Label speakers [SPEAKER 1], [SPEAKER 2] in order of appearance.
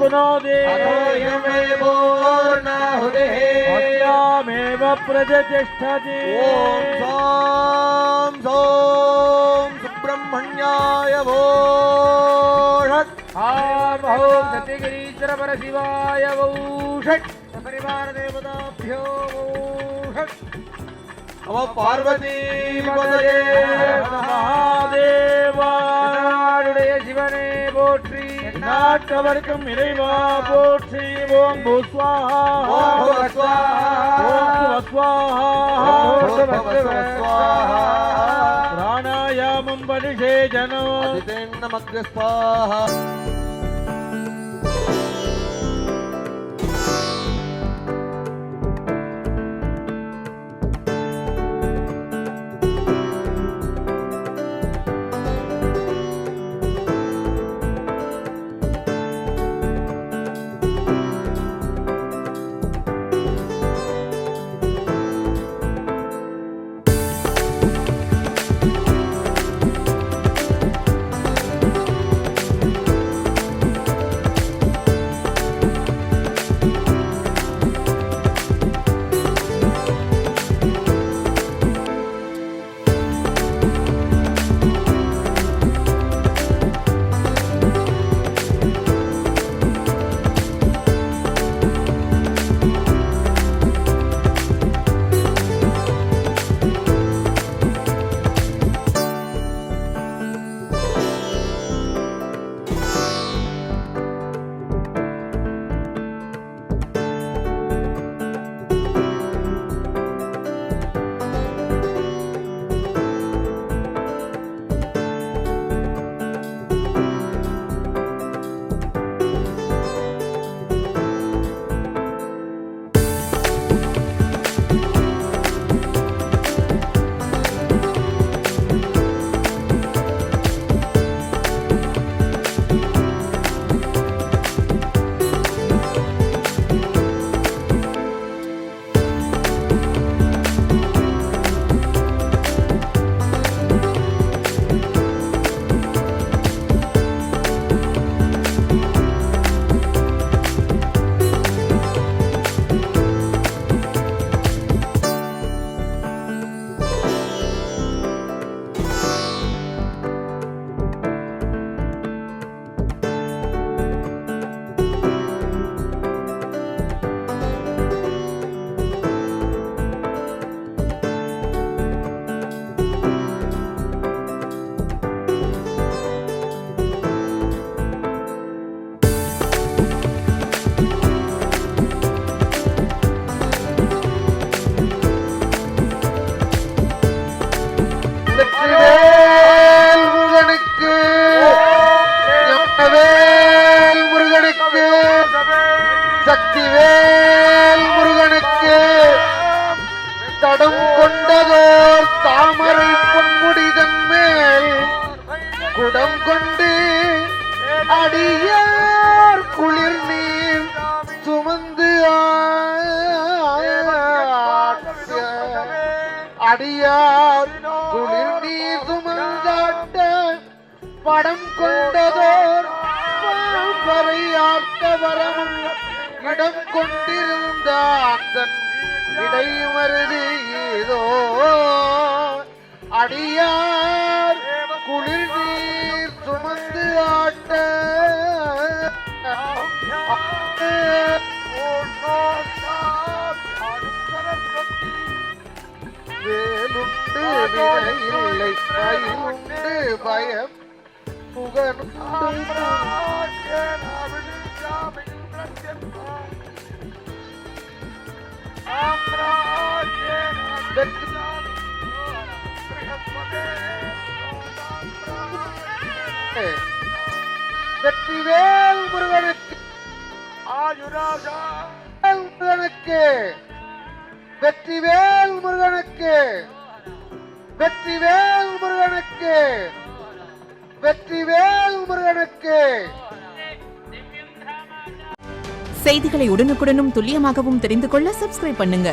[SPEAKER 1] पुनोदे सत्यामेव प्रजतिष्ठति
[SPEAKER 2] ॐ सोम सुब्रह्मण्याय भोषत्
[SPEAKER 1] ॐ सत्यगिरीश्वर परशिवाय भूषत् परिवार देवताभ्यो भूषत्
[SPEAKER 2] नमो पार्वती पतये
[SPEAKER 1] महादेवारुடைய சிவனே போற்றி நாட்டவர்க்கும் இறைவா போற்றி ஓம் பூஸ்வாஹா
[SPEAKER 2] ஓம்
[SPEAKER 1] பூஸ்வாஹா பிராணாயாமம் பரிஷே ஜனோ
[SPEAKER 2] नमग्रस्वाहा சக்திவேல் முருகனுக்கு தடம் கொண்டதோர் தாமரை பொன்முடிதன் மேல் குடம் கொண்டு அடியார் குளிர் நீர் சுமந்து அடியார் குளிர் நீர் சுமந்தாட்ட படம் கொண்டதோர் பறையாட்ட வரமும் இடம் கொண்டிருந்த அந்த இடைமருது ஏதோ அடியார் குளிர் நீர் சுமந்து ஆட்ட வேலுண்டு வினையில்லை பயிலுண்டு பயம் புகனுண்டு வெற்றிவேல் முருகனுக்கு முருகனுக்கு வெற்றிவேல் முருகனுக்கு வெற்றிவேல் முருகனுக்கு வெற்றிவேல் முருகனுக்கு.
[SPEAKER 3] செய்திகளை உடனுக்குடனும் துல்லியமாகவும் தெரிந்து கொள்ள சப்ஸ்கிரைப் பண்ணுங்க.